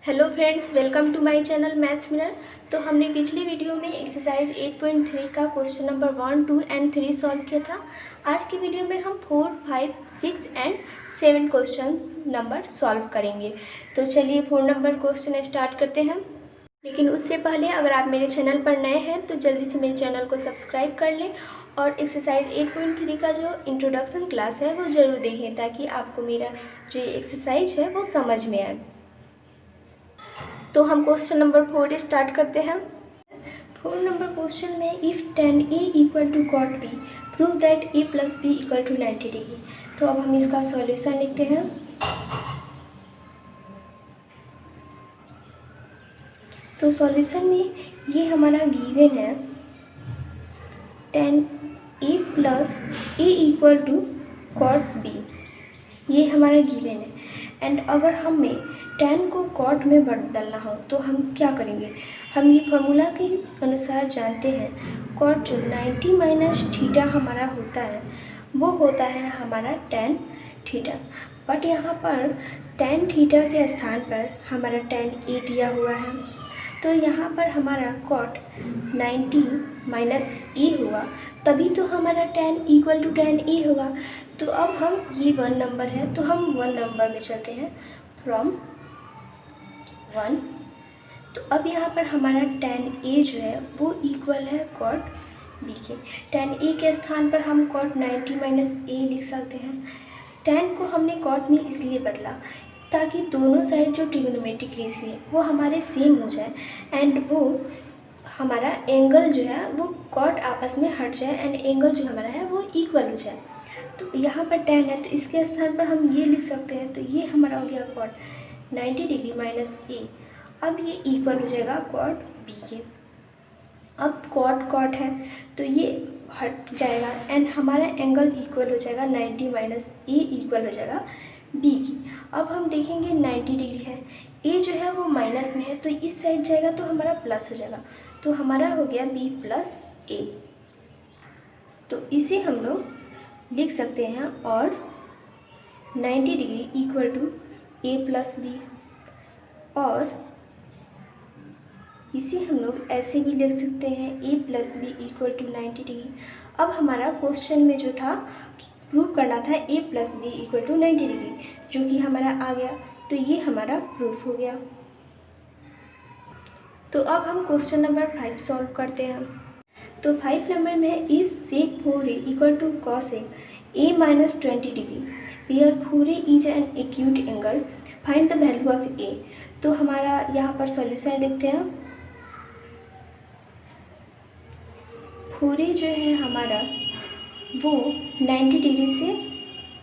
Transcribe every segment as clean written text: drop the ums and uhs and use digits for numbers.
Hello friends, welcome to my channel maths mirror. तो हमने पिछले वीडियो में एक्सरसाइज 8.3 का क्वेश्चन नंबर 1, 2 एंड 3 सॉल्व किया था। आज की वीडियो में हम 4, 5, 6 एंड 7 क्वेश्चन नंबर सॉल्व करेंगे। तो चलिए 4 नंबर क्वेश्चन स्टार्ट करते हैं। लेकिन उससे पहले अगर आप मेरे चैनल पर नए हैं तो जल्दी से मेरे चैनल को सब्सक्राइब कर लें और एक्सरसाइज 8.3 का जो इंट्रोडक्शन क्लास है वो ज़रूर देखें, ताकि आपको मेरा जो एक्सरसाइज है वो समझ में आए। तो हम क्वेश्चन नंबर 4 स्टार्ट करते हैं। 4 नंबर क्वेश्चन में if tan A equal to cot B prove that A plus B equal to 90 degree. तो अब हम इसका सॉल्यूशन लिखते हैं। तो सॉल्यूशन में ये हमारा गिवन है tan A plus A equal to cot B, ये हमारा गिवन है। एंड अगर हमें tan को cot में बदलना हो तो हम क्या करेंगे, हम ये फार्मूला के अनुसार जानते हैं cot जो 90 माइनस थीटा हमारा होता है वो होता है हमारा tan थीटा। बट यहाँ पर tan थीटा के स्थान पर हमारा tan A दिया हुआ है, तो यहाँ पर हमारा cot 90 माइनस A होगा, तभी तो हमारा tan equal to tan A होगा। तो अब हम ये 1 नंबर है तो हम 1 नंबर में चलते हैं फ्रॉम 1। तो अब यहाँ पर हमारा tan A जो है वो इक्वल है cot B के। tan A के स्थान पर हम cot 90 माइनस A लिख सकते हैं। tan को हमने cot में इसलिए बदला ताकि दोनों साइड जो ट्रिग्नोमेट्रिक रेशियो है वो हमारे सेम हो जाए एंड वो हमारा एंगल जो है वो cot आपस में हट जाए एंड एंगल जो हमारा है वो इक्वल हो जाए। तो यहाँ पर tan है तो इसके स्थान पर हम ये लिख सकते हैं, तो ये हमारा हो गया cot 90 डिग्री माइनस A। अब ये इक्वल हो जाएगा cot B के। अब cot है तो ये हट जाएगा एंड हमारा एंगल इक्वल हो जाएगा 90 माइनस A इक्वल हो जाएगा B की। अब हम देखेंगे 90 डिग्री है, A जो है वो माइनस में है तो इस साइड जाएगा तो हमारा प्लस हो जाएगा, तो हमारा हो गया B प्लस A। तो इसे हम लोग लिख सकते हैं और 90 degree equal to A plus B, और इसे हम लोग ऐसे भी लिख सकते हैं A plus B equal to 90 degree. अब हमारा क्वेश्चन में जो था प्रूव करना था A plus B equal to 90 degree, जो कि हमारा आ गया, तो ये हमारा प्रूफ हो गया। तो अब हम क्वेश्चन नंबर 5 सॉल्व करते हैं। तो 5 नंबर में if sec 4A equal to cos A minus 20 degree where 4A is an acute angle find the value of A। तो हमारा यहाँ पर सॉल्यूशन लिखते हैं। 4A जो है हमारा वो 90 डिग्री से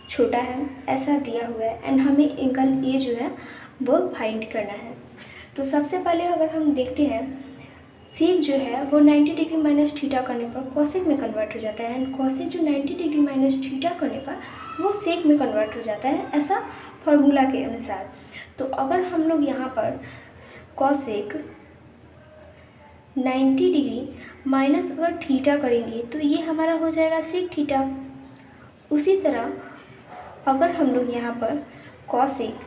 छोटा है ऐसा दिया हुआ है एंड हमें एंगल A जो है वो फाइंड करना है। तो सबसे पहले अगर हम देखते हैं सेक जो है वो 90 डिग्री माइनस थीटा करने पर कॉसेक में कन्वर्ट हो जाता है एंड कॉसेक जो 90 डिग्री माइनस थीटा करने पर वो सेक में कन्वर्ट हो जाता है, ऐसा फार्मूला के अनुसार। तो अगर हम लोग यहाँ पर कॉसेक 90 डिग्री माइनस अगर थीटा करेंगे तो ये हमारा हो जाएगा सेक थीटा। उसी तरह अगर हम लोग यहाँ पर कॉसेक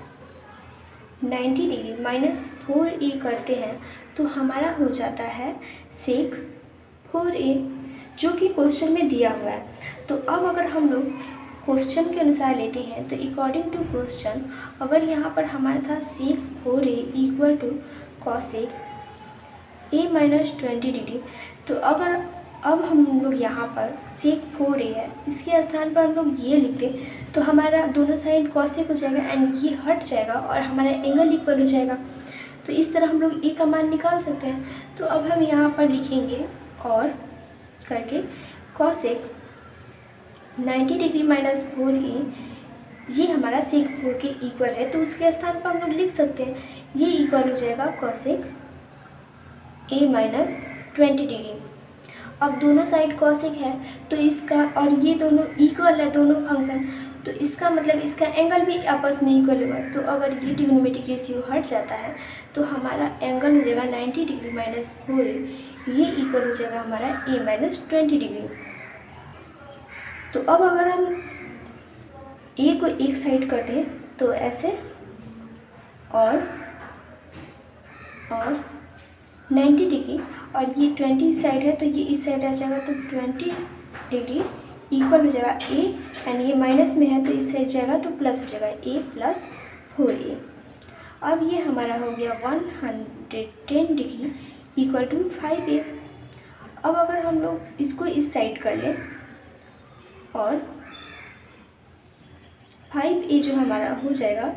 90 डिग्री माइनस 4A करते हैं तो हमारा हो जाता है सेक 4A, जो कि क्वेश्चन में दिया हुआ है। तो अब अगर हम लोग क्वेश्चन के अनुसार लेते हैं तो अकॉर्डिंग टू क्वेश्चन अगर यहाँ पर हमारा था sec 4A equal to cosec A minus 20 degree, तो अगर अब हम लोग यहाँ पर सेक 4A है इसके स्थान पर हम लोग ये लिखते तो हमारा दोनों साइड कॉसेक हो जाएगा एंड ये हट जाएगा और हमारा एंगल इक्वल हो जाएगा। तो इस तरह हम लोग A का मान निकाल सकते हैं। तो अब हम यहाँ पर लिखेंगे और करके कॉसेक 90 डिग्री माइनस 4A ये हमारा सेक 4 के इक्वल है, तो उसके स्थान पर हम लोग लिख सकते हैं ये इक्वल हो जाएगा कॉसेक A माइनस 20 डिग्री। अब दोनों साइड कॉसेक है तो इसका और ये दोनों इक्वल है दोनों फंक्शन, तो इसका मतलब इसका एंगल भी आपस में इक्वल होगा। तो अगर ये ट्रिग्नोमेट्रिक रेशियो हट जाता है तो हमारा एंगल हो जाएगा 90 डिग्री माइनस 4A, ये इक्वल हो जाएगा हमारा A माइनस 20 डिग्री। तो अब अगर हम A को एक साइड कर दें तो ऐसे और और 90 डिग्री, और ये 20 साइड है तो ये इस साइड आ जाएगा, तो 20 डिग्री इक्वल हो जाएगा ए, एंड ये माइनस में है तो इस साइड जाएगा तो प्लस हो जाएगा ए प्लस 4a। अब ये हमारा हो गया 110 डिग्री इक्वल टू 5a। अब अगर हम लोग इसको इस साइड कर लें और 5a जो हमारा हो जाएगा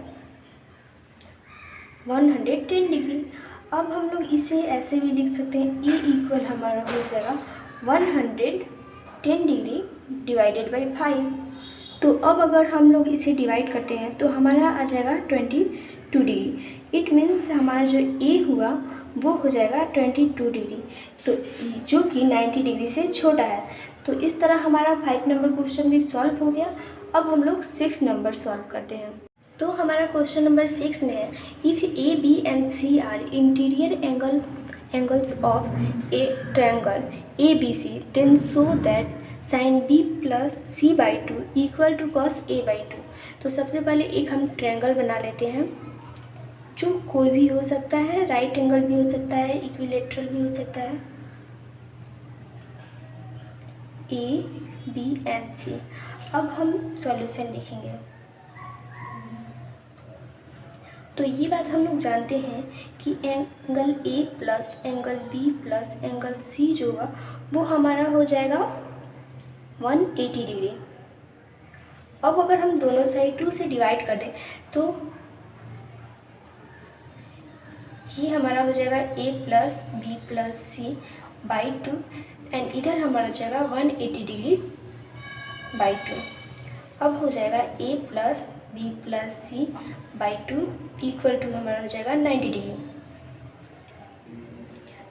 110 डिग्री। अब हम लोग इसे ऐसे भी लिख सकते हैं, ए इक्वल हमारा हो जाएगा 110 डिग्री डिवाइडेड बाई 5। तो अब अगर हम लोग इसे डिवाइड करते हैं तो हमारा आ जाएगा 22 डिग्री। इट मीन्स हमारा जो ए हुआ वो हो जाएगा 22 डिग्री, तो जो कि 90 डिग्री से छोटा है। तो इस तरह हमारा 5 नंबर क्वेश्चन भी सॉल्व हो गया। अब हम लोग 6 नंबर सॉल्व करते हैं। तो हमारा क्वेश्चन नंबर 6 में है, if A B and C are interior angles of a triangle A B C, then show that sine B plus C by two equal to cos A by two. तो सबसे पहले एक हम triangle बना लेते हैं, जो कोई भी हो सकता है, राइट एंगल भी हो सकता है, इक्विलेटरल भी हो सकता है, ए बी एंड सी। अब हम सॉल्यूशन लिखेंगे। तो ये बात हम लोग जानते हैं कि angle A plus angle B plus angle C जो होगा वो हमारा हो जाएगा 180 डिग्री। अब अगर हम दोनों साइड 2 से डिवाइड कर दें तो ये हमारा हो जाएगा A plus B plus C by 2, and इधर हमारा हो जाएगा 180 डिग्री बाई 2। अब हो जाएगा A plus B plus C by 2 equal to हमारा हो जाएगा 90 डिग्री।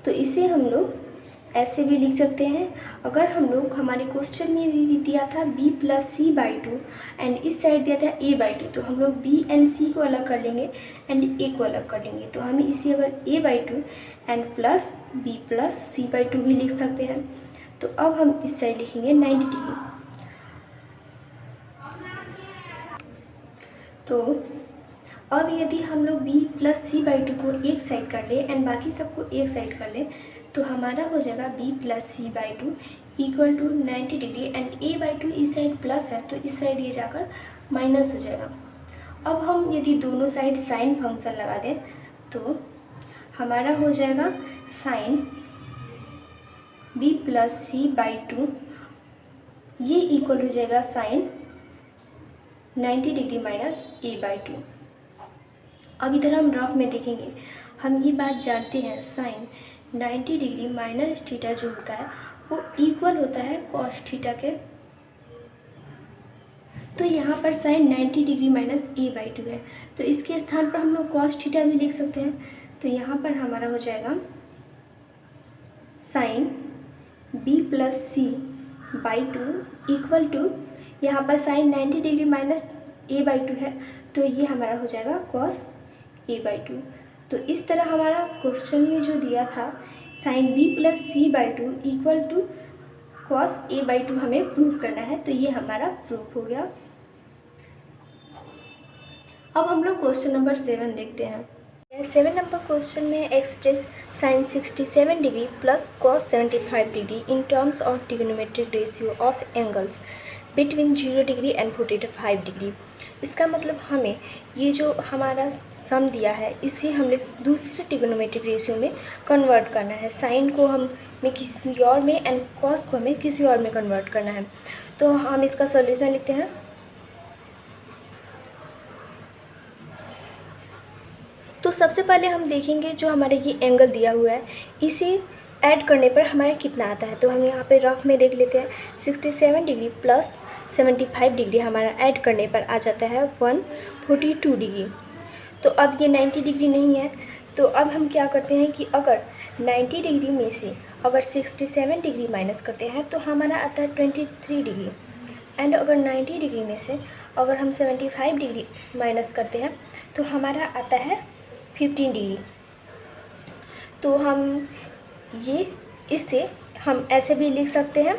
तो इसे हम लोग ऐसे भी लिख सकते हैं। अगर हम लोग हमारे क्वेश्चन में दिया था b plus C by 2 and इस साइड दिया था a बाई 2, तो हम लोग b एंड c को अलग कर लेंगे एंड a को अलग कर लेंगे। तो हम इसे अगर a by 2 and plus b plus C by 2 भी लिख सकते हैं। तो अब हम इस साइड लिखेंगे 90 डिग्री। तो अब यदि हम लोग b प्लस सी बाई 2 को एक साइड कर ले एंड बाकी सबको एक साइड कर ले तो हमारा हो जाएगा b plus C by 2 equal to 90 degree, and a by 2 इस साइड प्लस है तो इस साइड ये जाकर माइनस हो जाएगा। अब हम यदि दोनों साइड साइन फंक्शन लगा दें तो हमारा हो जाएगा sine b plus C by 2, ये इक्वल हो जाएगा sine 90 degree minus a by 2। अब इधर हम रफ में देखेंगे, हम ये बात जानते हैं साइन 90 डिग्री माइनस थीटा जो होता है वो इक्वल होता है कॉस थीटा के। तो यहाँ पर sine 90 degree minus a by 2 है, तो इसके स्थान पर हम लोग कॉस थीटा भी लिख सकते हैं। तो यहाँ पर हमारा हो जाएगा sine b plus C by 2 equal to, यहाँ पर sine 90 degree minus a by 2 है तो ये हमारा हो जाएगा कॉस a बाई 2। तो इस तरह हमारा क्वेश्चन में जो दिया था sine b plus C by 2 equal to cos a by 2 हमें प्रूव करना है, तो ये हमारा प्रूफ हो गया। अब हम लोग क्वेश्चन नंबर 7 देखते हैं। 7 नंबर क्वेश्चन में express sine 67 degree plus cos 75 degree in terms of trigonometric ratio of angles between 0 degree and 45 degree. इसका मतलब हमें ये जो हमारा सम दिया है इसे हमने दूसरे ट्रिग्नोमेट्रिक रेशियो में कन्वर्ट करना है। साइन को हमें किसी और में एंड कॉस को हमें किसी और में कन्वर्ट करना है। तो हम इसका सॉल्यूशन लिखते हैं। तो सबसे पहले हम देखेंगे जो हमारे ये एंगल दिया हुआ है इसे ऐड करने पर हमारा कितना आता है। तो हम यहाँ पे रफ में देख लेते हैं, 67 डिग्री प्लस 75 डिग्री हमारा ऐड करने पर आ जाता है 142 डिग्री। तो अब ये 90 डिग्री नहीं है, तो अब हम क्या करते हैं कि अगर 90 डिग्री में से अगर 67 डिग्री माइनस करते हैं तो हमारा आता है 23 डिग्री, एंड अगर 90 डिग्री में से अगर हम 75 डिग्री माइनस करते हैं तो हमारा आता है 15 डिग्री। तो हम ये इससे हम ऐसे भी लिख सकते हैं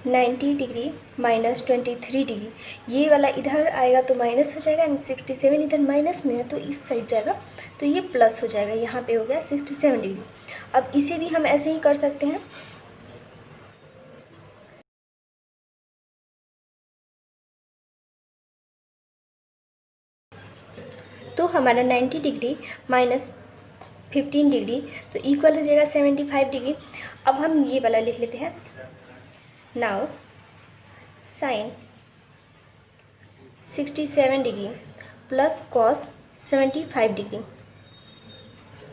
90 डिग्री माइनस 23 डिग्री, ये वाला इधर आएगा तो माइनस हो जाएगा, एंड 67 इधर माइनस में है तो इस साइड जाएगा तो ये प्लस हो जाएगा। यहाँ पे हो गया 67 डिग्री। अब इसे भी हम ऐसे ही कर सकते हैं। तो हमारा 90 डिग्री माइनस 15 डिग्री तो इक्वल हो जाएगा 75 डिग्री। अब हम ये वाला लिख लेते हैं। Now sine 67 degree plus cos 75 degree,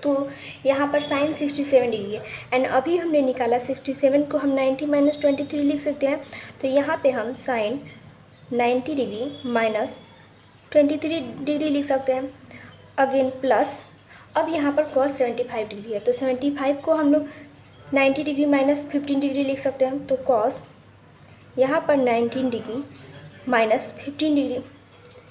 तो यहाँ पर साइन 67 डिग्री है, एंड अभी हमने निकाला 67 को हम 90 माइनस 23 लिख सकते हैं। तो यहाँ पे हम साइन 90 डिग्री माइनस 23 डिग्री लिख सकते हैं, अगेन प्लस, अब यहाँ पर कॉस 75 डिग्री है तो 75 को हम लोग 90 डिग्री माइनस 15 डिग्री लिख सकते हैं। तो कॉस यहाँ पर 19 डिग्री माइनस 15 डिग्री,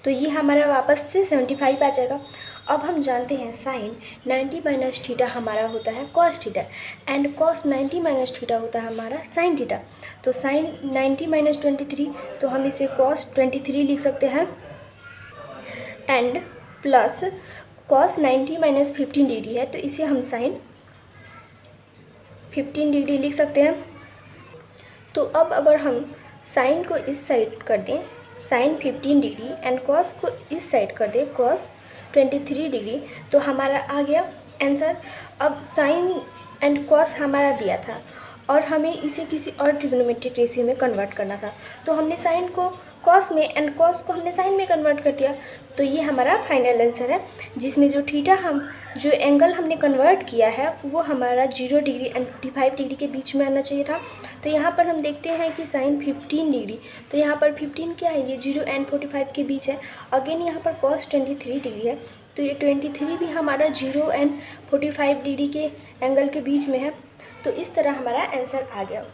तो ये हमारा वापस से 75 आ जाएगा। अब हम जानते हैं साइन 90 माइनस थीटा हमारा होता है cos theta, and cos 90 minus theta होता है हमारा साइन थीटा। तो साइन 90 माइनस 23 तो हम इसे कॉस 23 लिख सकते हैं, and plus cos 90 minus 15 degree है तो इसे हम साइन 15 डिग्री लिख सकते हैं। तो अब अगर हम साइन को इस साइड कर दें साइन 15 डिग्री एंड कॉस को इस साइड कर दें कॉस 23 डिग्री, तो हमारा आ गया आंसर। अब साइन एंड कॉस हमारा दिया था और हमें इसे किसी और ट्रिग्नोमेट्रिक रेशियो में कन्वर्ट करना था, तो हमने साइन को कॉस में एंड कॉस को हमने साइन में कन्वर्ट कर दिया। तो ये हमारा फाइनल आंसर है, जिसमें जो थीटा जो एंगल हमने कन्वर्ट किया है वो हमारा 0 डिग्री एंड 45 डिग्री के बीच में आना चाहिए था। तो यहाँ पर हम देखते हैं कि साइन 15 डिग्री, तो यहाँ पर 15 क्या है, ये 0 एंड 45 के बीच है। अगेन यहाँ पर कॉस 23 डिग्री है तो ये 23 भी हमारा 0 एंड 45 डिग्री के एंगल के बीच में है। तो इस तरह हमारा आंसर आ गया।